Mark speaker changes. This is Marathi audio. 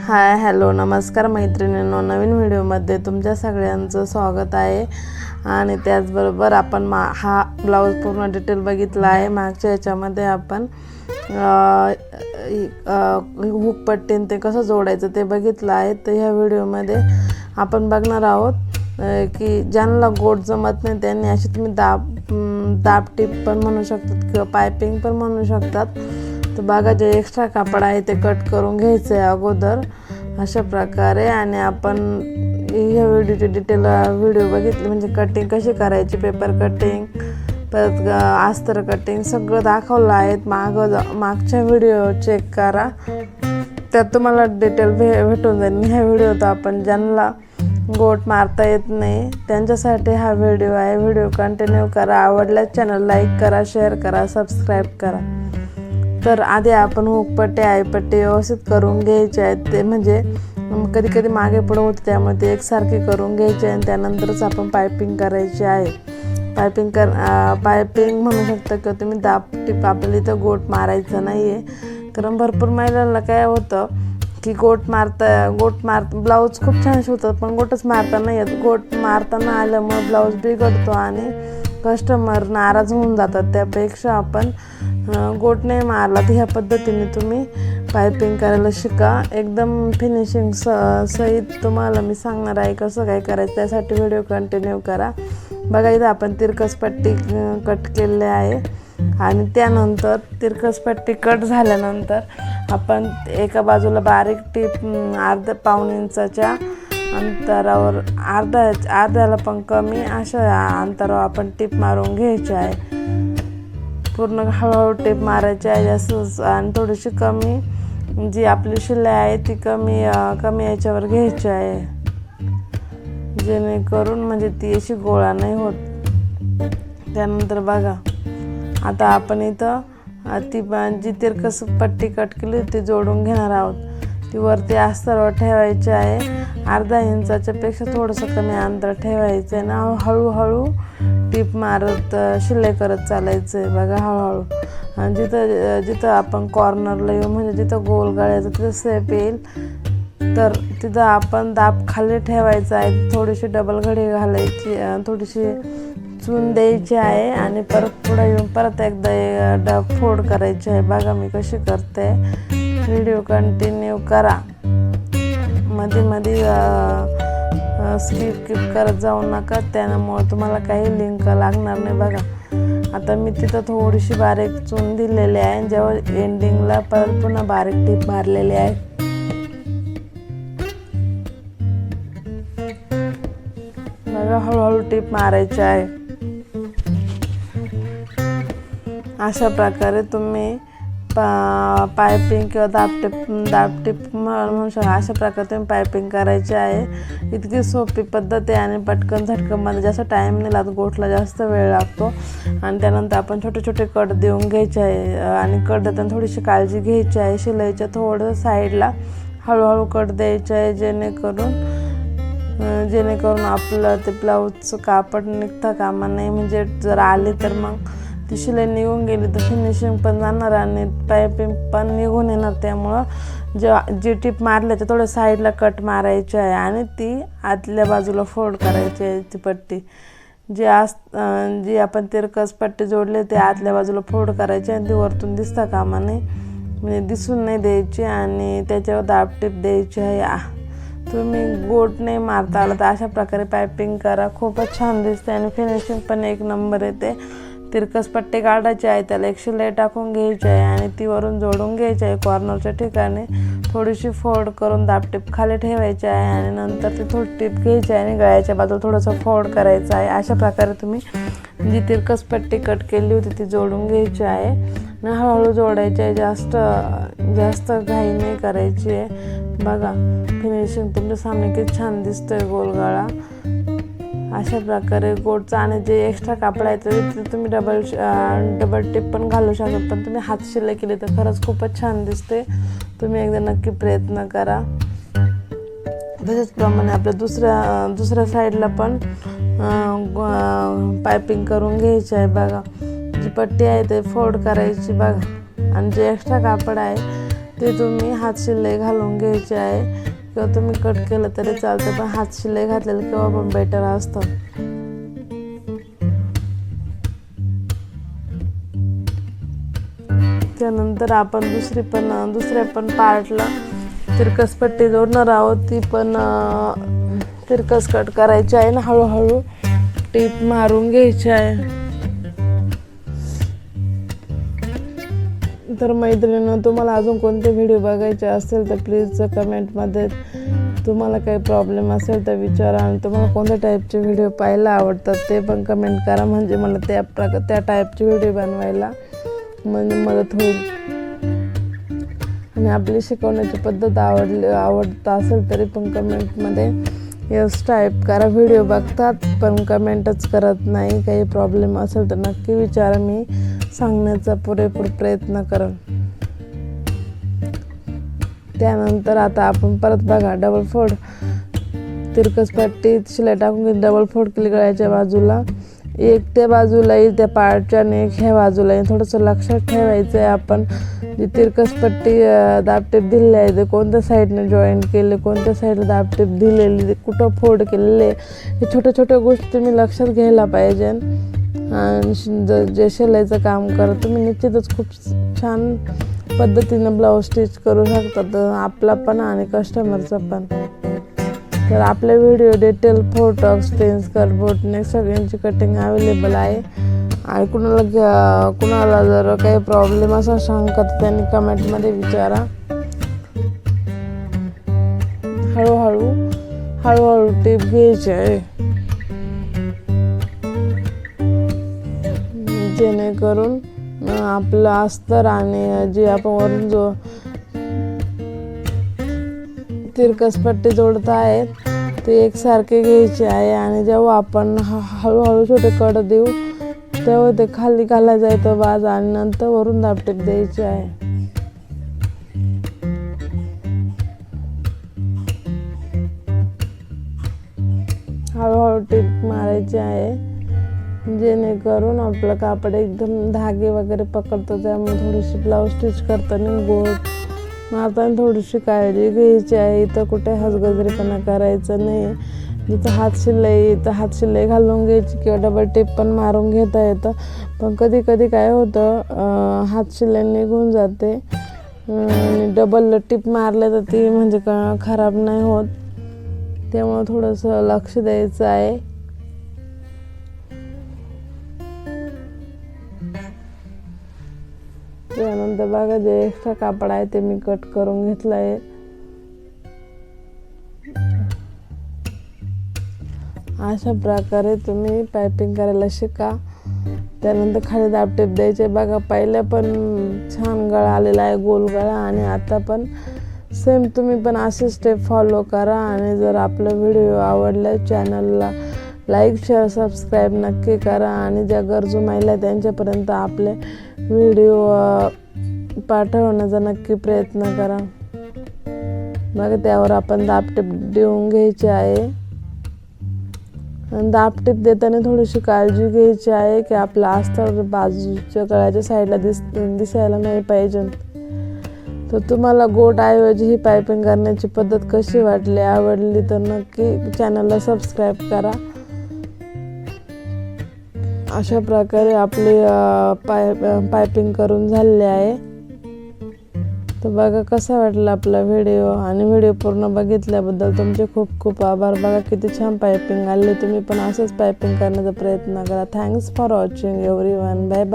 Speaker 1: हाय हॅलो नमस्कार मैत्रिणींनो, नवीन व्हिडिओमध्ये तुमच्या सगळ्यांचं स्वागत आहे। आणि त्याचबरोबर आपण हा ब्लाऊज पूर्ण डिटेल बघितला आहे। मागच्या याच्यामध्ये आपण हुक पट्टीन ते कसं जोडायचं ते बघितलं आहे। तर ह्या व्हिडिओमध्ये आपण बघणार आहोत की ज्यांना गोट जमत नाही त्यांनी अशी तुम्ही दाब टिप पण म्हणू शकतात किंवा पायपिंग पण म्हणू शकतात। तर बघा, जे एक्स्ट्रा कापड आहे ते कट करून घ्यायचं आहे अगोदर अशा प्रकारे। आणि आपण ह्या व्हिडिओची डिटेल व्हिडिओ बघितली म्हणजे कटिंग कशी करायची, पेपर कटिंग परत अस्तर कटिंग सगळं दाखवलं आहे। मागच्या व्हिडिओ चेक करा, त्यात तुम्हाला डिटेल भेटून जाईल। ह्या व्हिडिओत आपण ज्यांना गोट मारता येत नाही त्यांच्यासाठी हा व्हिडिओ आहे। व्हिडिओ कंटिन्यू करा, आवडल्यास चॅनल लाईक करा, शेअर करा, सबस्क्राईब करा। तर आधी आपण हुकपट्टी आयपट्टी व्यवस्थित करून घ्यायचे आहेत, ते म्हणजे कधी कधी मागे पुढे होते त्यामुळे ते एकसारखे करून घ्यायचे आणि त्यानंतरच आपण पायपिंग करायची आहे। पायपिंग म्हणू शकता किंवा तुम्ही दाब टिप, आपल्याला इथं गोट मारायचं नाही आहे। कारण भरपूर महिलांना काय होतं की गोट ब्लाऊज खूप छान शिवतात पण गोटच मारता नाही येत। गोट मारताना आल्यामुळे ब्लाऊज बिघडतो आणि कस्टमर नाराज होऊन जातात। त्यापेक्षा आपण गोट नाही मारला तर ह्या पद्धतीने तुम्ही पायपिंग करायला शिका। एकदम फिनिशिंग सहित तुम्हाला मी सांगणार आहे कसं काय करायचं, त्यासाठी व्हिडिओ कंटिन्यू करा। बघा, इथं आपण तिरकस पट्टी कट केले आहे आणि त्यानंतर तिरकस पट्टी कट झाल्यानंतर आपण एका बाजूला बारीक टीप पाऊण इंचाच्या अंतरावर अर्ध्याला पण कमी अशा अंतरावर आपण टीप मारून घ्यायची आहे। पूर्ण हळूहळू टीप मारायची आहे जास्त, आणि थोडीशी कमी जी आपली शिलाई आहे ती कमी याच्यावर घ्यायची आहे, जेणेकरून म्हणजे ती अशी गोळा नाही होत। त्यानंतर बघा, आता आपण इथं ती जी तिरकस पट्टी कट केली ती जोडून घेणार आहोत। ती वरती अस्तरवर ठेवायची आहे, अर्धा इंचाच्या पेक्षा थोडंसं कमी अंतर ठेवायचं आहे ना। हळूहळू टीप मारत शिलाई करत चालायचं आहे। बघा, हळूहळू आणि जिथं आपण कॉर्नरला येऊ म्हणजे जिथं गोल गळ्याचं तिथं सेप येईल तर तिथं आपण दाब खाली ठेवायचा आहे। थोडीशी डबल घडी घालायची, थोडीशी चून द्यायची आहे आणि परत पुढे येऊन परत एकदा फोल्ड करायची आहे। बघा मी कशी करते, व्हिडिओ कंटिन्यू करा, मध्ये स्किप करत जाऊ नका, त्यामुळे तुम्हाला काही लिंक लागणार नाही। बघा, आता मी तिथं थोडीशी बारीक चून दिलेली आहे, जेव्हा एंडिंगला परत पुन्हा बारीक टीप मारलेली आहे। बघा, हळूहळू टीप मारायची आहे। अशा प्रकारे तुम्ही पायपिंग किंवा दाब टिप म्हणू शकता। अशा प्रकारे तुम्ही पायपिंग करायची आहे। इतकी सोपी पद्धत आहे आणि पटकन झटकनमध्ये जास्त टाईम नाही लागत, गोटला जास्त वेळ लागतो। आणि त्यानंतर आपण छोटे छोटे कट देऊन घ्यायचे आहे आणि कट देताना थोडीशी काळजी घ्यायची आहे। शिलाईच्या थोडं साईडला हळूहळू कट द्यायचे आहे, जेणेकरून आपलं ते ब्लाऊजचं कापड निघता कामा नाही। म्हणजे जर आली तर मग ती शिलाई निघून गेली तर फिनिशिंग पण जाणार आणि पायपिंग पण निघून येणार। त्यामुळं जी टीप मारल्याच्या थोडं साईडला कट मारायची आहे आणि ती आतल्या बाजूला फोल्ड करायची आहे। ती पट्टी जी आपण तिरकस पट्टी जोडली ते आतल्या बाजूला फोल्ड करायची आणि ती वरतून दिसता कामा नाही, म्हणजे दिसून नाही द्यायची आणि त्याच्यावर दाब टीप द्यायची आहे। तुम्ही गोट नाही मारता आला तर अशा प्रकारे पायपिंग करा, खूपच छान दिसते आणि फिनिशिंग पण एक नंबर येते। तिरकस पट्टी काढायची आहे, त्याला एक शिलाई टाकून घ्यायची आहे आणि ती वरून जोडून घ्यायची आहे। कॉर्नरच्या ठिकाणी थोडीशी फोल्ड करून दाब टिप खाली ठेवायची आहे आणि नंतर ती थोडी टिप घ्यायची आहे आणि गळ्याच्या बाजूला थोडंसं फोल्ड करायचं आहे। अशा प्रकारे तुम्ही जी तिरकस पट्टी कट केली होती ती जोडून घ्यायची आहे आणि हळूहळू जोडायची आहे, जास्त घाई नाही करायची आहे। बघा, फिनिशिंग तुमच्या सामने किती छान दिसतोय गोलगळा। अशा प्रकारे गोटचा आणि जे एक्स्ट्रा कापड आहे ते तुम्ही डबल टिप पण घालू शकता, पण तुम्ही हात शिलाई केली तर खरंच खूपच छान दिसते। तुम्ही एकदा नक्की प्रयत्न करा। तसेच प्रमाणे आपल्या दुसऱ्या साईडला पण पायपिंग करून घ्यायची आहे। बघा, जी पट्टी आहे ते फोल्ड करायची बघा, आणि जे एक्स्ट्रा कापड आहे ते तुम्ही हात शिलाई घालून घ्यायची आहे, किंवा तुम्ही कट केलं तरी चालतं, पण हात शिलाई घातलेलं केव्हा पण बेटर असतं. त्यानंतर आपण दुसऱ्या पण पार्टला तिरकस पट्टी जोडणार आहोत. ती पण तिरकस कट करायची आहे ना, हळूहळू टीप मारून घ्यायची आहे. तर मैत्रिणींनो, तुम्हाला अजून कोणते व्हिडिओ बघायचे असेल तर प्लीज कमेंटमध्ये तुम्हाला काही प्रॉब्लेम असेल तर विचारा, आणि तुम्हाला कोणत्या टाईपचे व्हिडिओ पाहायला आवडतात ते पण कमेंट करा, म्हणजे मला त्या टाईपचे व्हिडिओ बनवायला म्हणजे मदत होईल. आणि आपली शिकवण्याची पद्धत आवडत असेल तरी पण कमेंटमध्ये यस टाईप करा. व्हिडिओ बघतात पण कमेंटच करत नाही. काही प्रॉब्लेम असेल तर नक्की विचारा, मी सांगण्याचा पुरेपूर प्रयत्न करेन. त्यानंतर आता आपण परत बघा डबल फोल्ड, तिरकस पट्टी शिलाई टाकून डबल फोल्ड केली गळ्याच्या बाजूला, एक त्या बाजूला येईल त्या पार्टच्या आणि एक ह्या बाजूला येईल. थोडंसं लक्षात ठेवायचं आहे, आपण जी तिरकस पट्टी दाबटेप दिलेली आहे ते कोणत्या साईडने जॉईंट केले, कोणत्या साईडला दाबटेप दिलेली, कुठं फोल्ड केलेले, हे छोट्या गोष्टी तुम्ही लक्षात घ्यायला पाहिजे. आणि जे शिलाईचं काम करा तुम्ही निश्चितच खूप छान पद्धतीनं ब्लाऊज स्टिच करू शकतात, आपला पण आणि कस्टमरचा पण. तर आपले व्हिडिओ डिटेल फोटॉक्स प्रिन्स कट बोटनेक सगळ्यांची कटिंग अवेलेबल आहे. आणि कुणाला जर काही प्रॉब्लेम असा शंका तर त्यांनी कमेंटमध्ये विचारा. हळूहळू टिप घ्यायची आहे, जेणेकरून आपलं अस्तर आणि जे आपण वरून जो तिरकस पट्टी जोडत आहेत ते एकसारखे घ्यायचे आहे. आणि जेव्हा आपण हळूहळू छोटे कट देऊ तेव्हा ते खाली घालायचं आहे तो बाज, आणि नंतर वरून दाबटेप द्यायची आहे. हळूहळू टिप मारायची आहे, जेणेकरून आपलं कापड एकदम धागे वगैरे पकडतो, त्यामुळे थोडीशी ब्लाऊज स्टिच करताना गोट मारताना थोडीशी काळजी घ्यायची आहे. इथं कुठे हसगजरीपणा करायचं नाही. जिथं हात शिलाई घालून घ्यायची, किंवा डबल टिप पण मारून घेता येतं. पण कधी काय होतं, हात शिलाई निघून जाते आणि डबल टिप मारले तर ती म्हणजे खराब नाही होत, त्यामुळे थोडंसं लक्ष द्यायचं आहे. त्यानंतर बघा जे एक्स्ट्रा कापड आहे ते मी कट करून घेतलं आहे. अशा प्रकारे तुम्ही पायपिंग करायला शिका. त्यानंतर खाली दाबटेप द्यायचे. बघा पहिल्या पण छान गळा आलेला आहे, गोल गळा, आणि आता पण सेम तुम्ही पण असे स्टेप फॉलो करा. आणि जर आपलं व्हिडिओ आवडला चॅनलला लाईक शेअर सबस्क्राईब नक्की करा. आणि ज्या गरजू महिला त्यांच्यापर्यंत आपले व्हिडिओ पाठवण्याचा नक्की प्रयत्न करा. बघा त्यावर आपण दाबटेप देऊन घ्यायची आहे. आणि दाबटेप देताना थोडीशी काळजी घ्यायची आहे की आपला अस्तर बाजूच्या गळ्याच्या साईडला दिसायला नाही पाहिजे. तर तुम्हाला गोट ऐवजी ही पायपिंग करण्याची पद्धत कशी वाटली, आवडली तर नक्की चॅनलला सबस्क्राईब करा. अशा प्रकारे आपली पायपिंग करून झालेली आहे. तर बघा कसा वाटला आपला व्हिडिओ, आणि व्हिडिओ पूर्ण बघितल्याबद्दल तुमचे खूप खूप आभार. बघा किती छान पायपिंग आली. तुम्ही पण असंच पायपिंग करण्याचा प्रयत्न करा. Thanks for watching everyone. Bye bye.